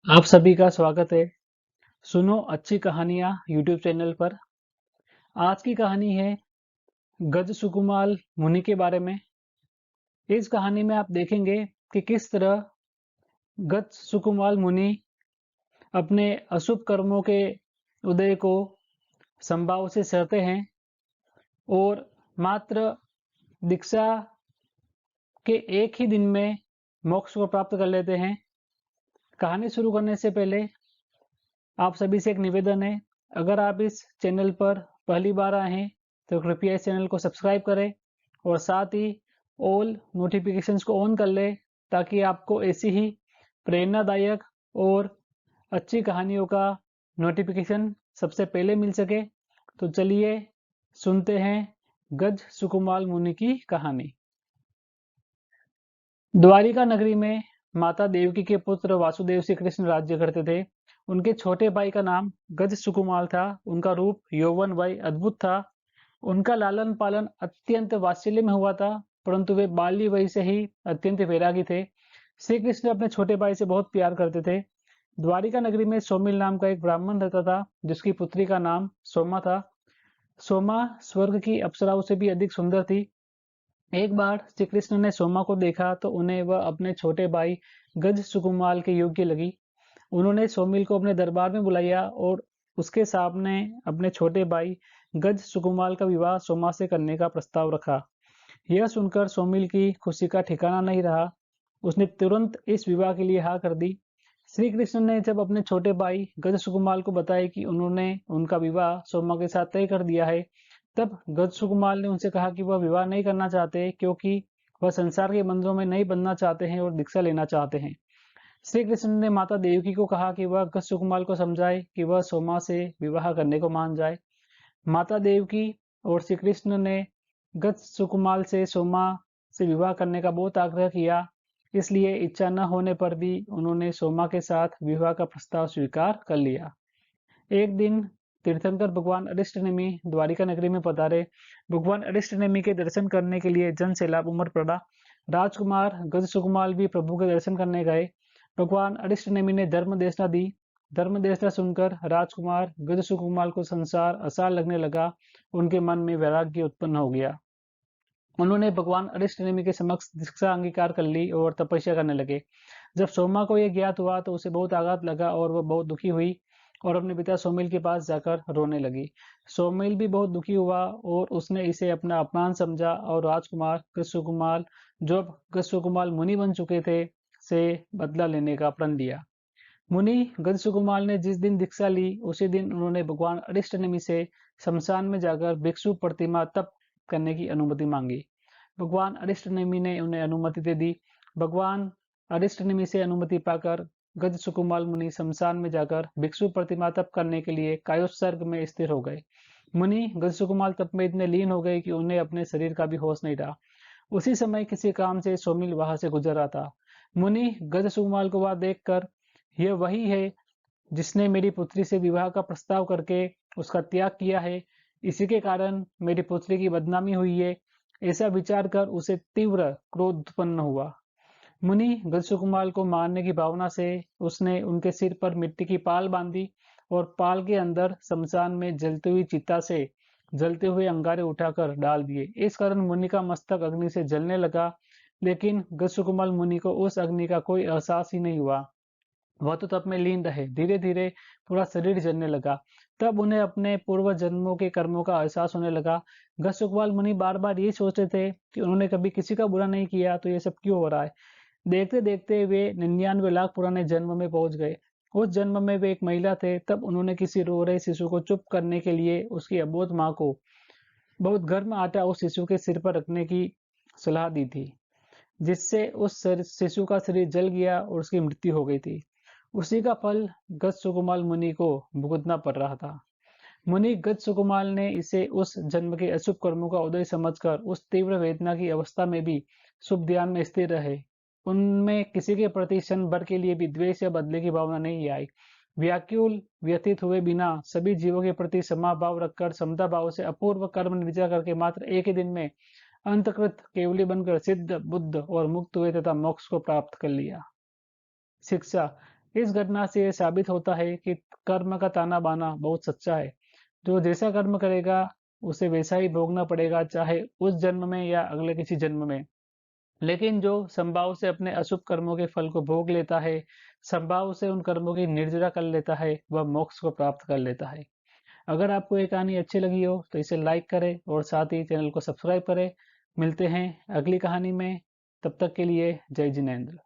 आप सभी का स्वागत है। सुनो अच्छी कहानियाँ यूट्यूब चैनल पर। आज की कहानी है गज सुकुमाल मुनि के बारे में। इस कहानी में आप देखेंगे कि किस तरह गज सुकुमाल मुनि अपने अशुभ कर्मों के उदय को संभाव से सहते हैं और मात्र दीक्षा के एक ही दिन में मोक्ष को प्राप्त कर लेते हैं। कहानी शुरू करने से पहले आप सभी से एक निवेदन है, अगर आप इस चैनल पर पहली बार आए हैं तो कृपया इस चैनल को सब्सक्राइब करें और साथ ही ऑल नोटिफिकेशंस को ऑन कर लें ताकि आपको ऐसी ही प्रेरणादायक और अच्छी कहानियों का नोटिफिकेशन सबसे पहले मिल सके। तो चलिए सुनते हैं गज सुकुमाल मुनि की कहानी। द्वारिका नगरी में माता देवकी के पुत्र वासुदेव श्री कृष्ण राज्य करते थे। उनके छोटे भाई का नाम गज सुकुमाल था। उनका रूप यौवन वय अद्भुत था। उनका लालन पालन अत्यंत वात्सल्य में हुआ था, परंतु वे बाल्य वय से ही अत्यंत वैरागी थे। श्री कृष्ण अपने छोटे भाई से बहुत प्यार करते थे। द्वारिका नगरी में सोमिल नाम का एक ब्राह्मण रहता था, जिसकी पुत्री का नाम सोमा था। सोमा स्वर्ग की अप्सराओं से भी अधिक सुंदर थी। एक बार श्री कृष्ण ने सोमा को देखा तो उन्हें वह अपने छोटे भाई गज सुकुमाल के योग्य लगी। उन्होंने सोमिल को अपने दरबार में बुलाया और उसके सामने अपने छोटे भाई गज सुकुमाल का विवाह सोमा से करने का प्रस्ताव रखा। यह सुनकर सोमिल की खुशी का ठिकाना नहीं रहा। उसने तुरंत इस विवाह के लिए हाँ कर दी। श्री कृष्ण ने जब अपने छोटे भाई गज सुकुमाल को बताया कि उन्होंने उनका विवाह सोमा के साथ तय कर दिया है, तब गज सुकुमाल ने उनसे कहा कि वह विवाह नहीं करना चाहते, क्योंकि वह संसार के बंधनों में नहीं बनना चाहते हैं और दीक्षा लेना चाहते हैं। श्री कृष्ण ने माता देवकी को कहा कि वह गज सुकुमाल को समझाए कि वह सोमा से विवाह करने को मान जाए। माता देवकी और श्री कृष्ण ने गज सुकुमाल से सोमा से विवाह करने का बहुत आग्रह किया। इसलिए इच्छा न होने पर भी उन्होंने सोमा के साथ विवाह का प्रस्ताव स्वीकार कर लिया। एक दिन तीर्थंकर भगवान अरिष्टनेमी द्वारिका नगरी में पधारे। भगवान अरिष्टनेमी के दर्शन करने के लिए जन सैलाब उमड़ पड़ा। राजकुमार गज सुकुमाल भी प्रभु के दर्शन करने गए। भगवान अरिष्टनेमी ने धर्म देशना दी। धर्म देशना सुनकर राजकुमार गज सुकुमाल को संसार आसान लगने लगा। उनके मन में वैराग्य उत्पन्न हो गया। उन्होंने भगवान अरिष्टनेमी के समक्ष दीक्षा अंगीकार कर ली और तपस्या करने लगे। जब सोमा को यह ज्ञात हुआ तो उसे बहुत आघात लगा और वह बहुत दुखी हुई और अपने पिता सोमिल के पास जाकर रोने लगी। सोमिल भी बहुत दुखी हुआ और उसने इसे अपना अपमान समझा और राजकुमार गज जो अब गज मुनि बन चुके थे, से बदला लेने का प्रण लिया। मुनि गज ने जिस दिन दीक्षा ली, उसी दिन उन्होंने भगवान अरिष्टनेमी से शमशान में जाकर भिक्षु प्रतिमा तप करने की अनुमति मांगी। भगवान अरिष्टनेमी ने उन्हें अनुमति दे दी। भगवान अरिष्टनेमी से अनुमति पाकर गज सुकुमाल मुनि शमशान में जाकर भिक्षु प्रतिमा तप करने के लिए कायोत्सर्ग में स्थिर हो गए। मुनि गज सुकुमाल तप में इतने लीन हो गए कि उन्हें अपने शरीर का भी होश नहीं रहा। उसी समय किसी काम से सोमिल वहां से गुजर रहा था। मुनि गज सुकुमाल को वहां देखकर, यह वही है जिसने मेरी पुत्री से विवाह का प्रस्ताव करके उसका त्याग किया है, इसी के कारण मेरी पुत्री की बदनामी हुई है, ऐसा विचार कर उसे तीव्र क्रोध उत्पन्न हुआ। मुनि गजसुकुमाल को मारने की भावना से उसने उनके सिर पर मिट्टी की पाल बांधी और पाल के अंदर शमशान में जलती हुई चिता से जलते हुए अंगारे उठाकर डाल दिए। इस कारण मुनि का मस्तक अग्नि से जलने लगा, लेकिन गजसुकुमाल मुनि को उस अग्नि का कोई एहसास ही नहीं हुआ। वह तो तप में लीन रहे। धीरे धीरे पूरा शरीर जलने लगा। तब उन्हें अपने पूर्व जन्मों के कर्मों का एहसास होने लगा। गज मुनि बार बार ये सोचते थे कि उन्होंने कभी किसी का बुरा नहीं किया, तो ये सब क्यों हो रहा है। देखते देखते वे 99 लाख पुराने जन्म में पहुंच गए। उस जन्म में वे एक महिला थे। तब उन्होंने किसी रो रहे शिशु को चुप करने के लिए उसकी अबोध माँ को बहुत गर्म आटा उस शिशु के सिर पर रखने की सलाह दी थी, जिससे उस शिशु का शरीर जल गया और उसकी मृत्यु हो गई थी। उसी का फल गज सुकुमाल मुनि को भुगतना पड़ रहा था। मुनि गज सुकुमाल ने इसे उस जन्म के अशुभ कर्मों का उदय समझकर उस तीव्र वेदना की अवस्था में भी शुभ ध्यान में स्थिर रहे। उनमें किसी के प्रति क्षण भर के लिए भी द्वेष या बदले की भावना नहीं आई। व्याकुल व्यतीत हुए बिना सभी जीवों के प्रति समाभाव रखकर समता भाव से अपूर्व कर्म निर्जा करके मात्र एक ही दिन में अंतकृत केवली बनकर सिद्ध बुद्ध और मुक्त हुए तथा मोक्ष को प्राप्त कर लिया। शिक्षा। इस घटना से ये साबित होता है कि कर्म का ताना-बाना बहुत सच्चा है। जो जैसा कर्म करेगा, उसे वैसा ही भोगना पड़ेगा, चाहे उस जन्म में या अगले किसी जन्म में। लेकिन जो समभाव से अपने अशुभ कर्मों के फल को भोग लेता है, समभाव से उन कर्मों की निर्जरा कर लेता है, वह मोक्ष को प्राप्त कर लेता है। अगर आपको ये कहानी अच्छी लगी हो, तो इसे लाइक करें और साथ ही चैनल को सब्सक्राइब करें। मिलते हैं अगली कहानी में, तब तक के लिए जय जिनेंद्र।